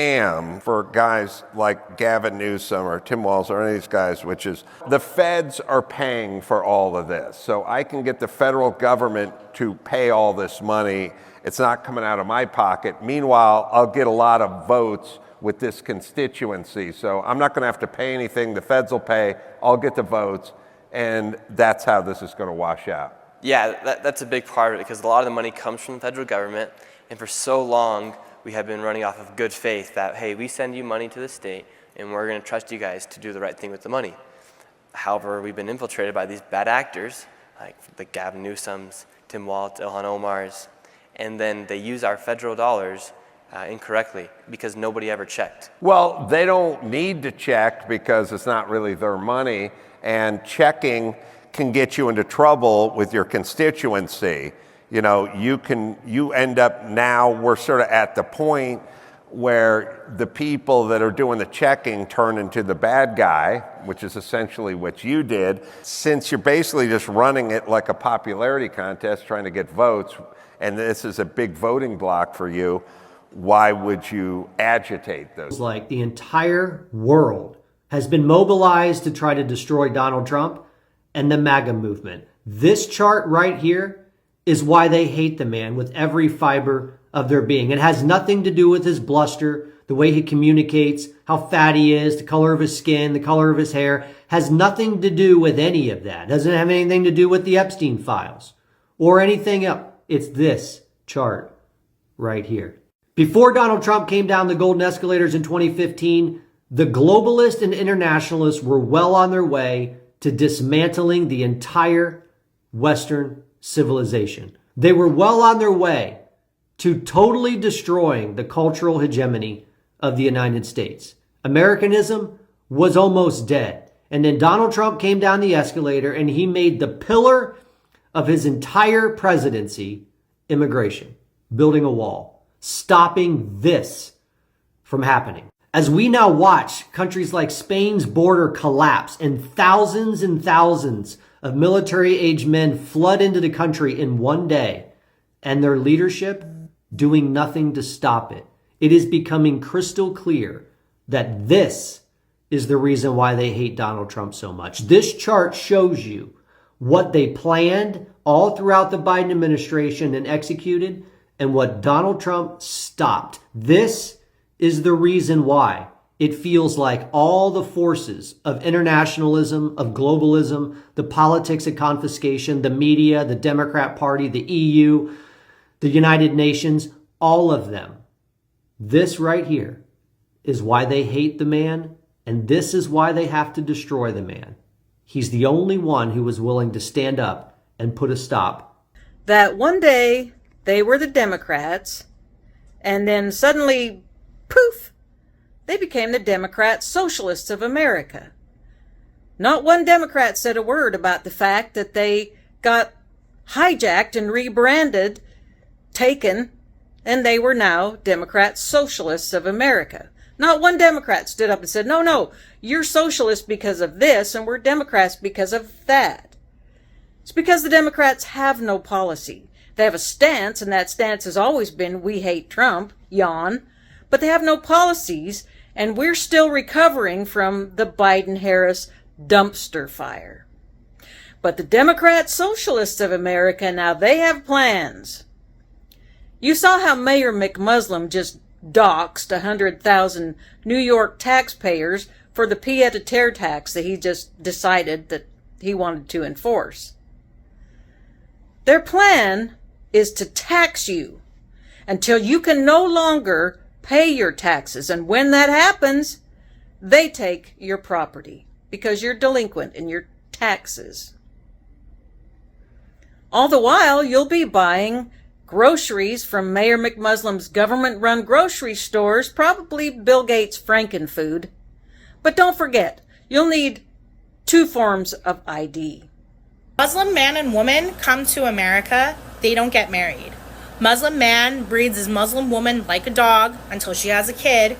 Am for guys like Gavin Newsom or Tim Walz or any of these guys, which is the feds are paying for all of this. So I can get the federal government to pay all this money. It's not coming out of my pocket. Meanwhile, I'll get a lot of votes with this constituency. So I'm not going to have to pay anything. The feds will pay. I'll get the votes. And that's how this is going to wash out. Yeah, that's a big part of it, because a lot of the money comes from the federal government. And for so long, we have been running off of good faith that, hey, we send you money to the state, and we're going to trust you guys to do the right thing with the money. However, we've been infiltrated by these bad actors, like the Gavin Newsoms, Tim Walz, Ilhan Omar's, and then they use our federal dollars incorrectly because nobody ever checked. Well, they don't need to check because it's not really their money, and checking can get you into trouble with your constituency. You know, you end up now, we're sort of at the point where the people that are doing the checking turn into the bad guy, which is essentially what you did. Since you're basically just running it like a popularity contest, trying to get votes, and this is a big voting block for you, why would you agitate those? Like the entire world has been mobilized to try to destroy Donald Trump and the MAGA movement. This chart right here is why they hate the man with every fiber of their being. It has nothing to do with his bluster, the way he communicates, how fat he is, the color of his skin, the color of his hair. Has nothing to do with any of that. Doesn't have anything to do with the Epstein files or anything else. It's this chart right here. Before Donald Trump came down the golden escalators in 2015, the globalists and internationalists were well on their way to dismantling the entire Western civilization. They were well on their way to totally destroying the cultural hegemony of the United States. Americanism was almost dead. And then Donald Trump came down the escalator and he made the pillar of his entire presidency immigration, building a wall, stopping this from happening. As we now watch countries like Spain's border collapse and thousands of military-aged men flood into the country in one day, and their leadership doing nothing to stop it, it is becoming crystal clear that this is the reason why they hate Donald Trump so much. This chart shows you what they planned all throughout the Biden administration and executed, and what Donald Trump stopped. This is the reason why it feels like all the forces of internationalism, of globalism, the politics of confiscation, the media, the Democrat Party, the EU, the United Nations, all of them. This right here is why they hate the man, and this is why they have to destroy the man. He's the only one who was willing to stand up and put a stop. That one day they were the Democrats, and then suddenly, poof, they became the Democrat Socialists of America. Not one Democrat said a word about the fact that they got hijacked and rebranded, taken, and they were now Democrat Socialists of America. Not one Democrat stood up and said, no, you're socialist because of this, and we're Democrats because of that. It's because the Democrats have no policy. They have a stance, and that stance has always been, we hate Trump, yawn, but they have no policies, and we're still recovering from the Biden-Harris dumpster fire. But the Democrat Socialists of America, now they have plans. You saw how Mayor McMuslim just doxed 100,000 New York taxpayers for the pied-à-terre tax that he just decided that he wanted to enforce. Their plan is to tax you until you can no longer pay your taxes. And when that happens, they take your property because you're delinquent in your taxes. All the while, you'll be buying groceries from Mayor McMuslim's government-run grocery stores, probably Bill Gates' Frankenfood. But don't forget, you'll need 2 forms of ID. Muslim man and woman come to America, they don't get married. Muslim man breeds his Muslim woman like a dog until she has a kid,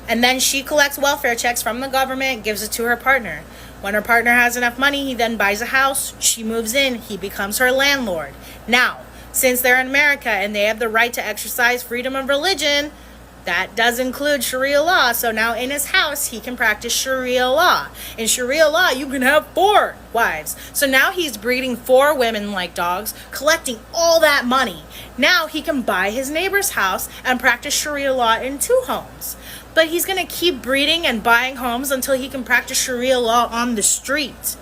and then she collects welfare checks from the government, gives it to her partner. When her partner has enough money, he then buys a house, she moves in, he becomes her landlord. Now, since they're in America and they have the right to exercise freedom of religion, That does include Sharia law. So now in his house, he can practice Sharia law. In Sharia law, you can have 4 wives. So now he's breeding 4 women like dogs, collecting all that money. Now he can buy his neighbor's house and practice Sharia law in 2 homes. But he's going to keep breeding and buying homes until he can practice Sharia law on the street.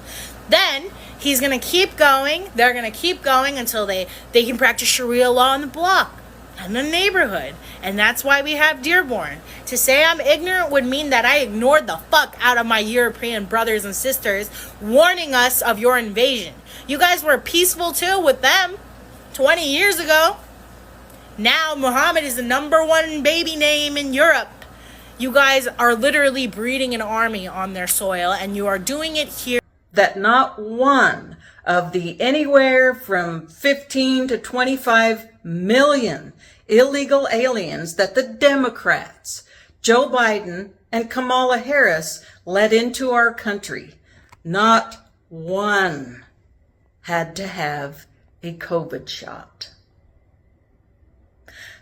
Then he's going to keep going. They're going to keep going until they can practice Sharia law on the block and the neighborhood. And that's why we have Dearborn. To say I'm ignorant would mean that I ignored the fuck out of my European brothers and sisters warning us of your invasion. You guys were peaceful too with them 20 years ago. Now Muhammad is the #1 baby name in Europe. You guys are literally breeding an army on their soil, and you are doing it here. That not one of the anywhere from 15 to 25 million illegal aliens that the Democrats, Joe Biden and Kamala Harris, let into our country, not one had to have a COVID shot.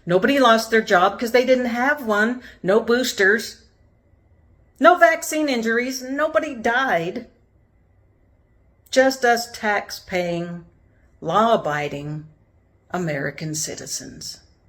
Nobody lost their job because they didn't have one. No boosters. No vaccine injuries. Nobody died. Just us tax-paying, law-abiding American citizens.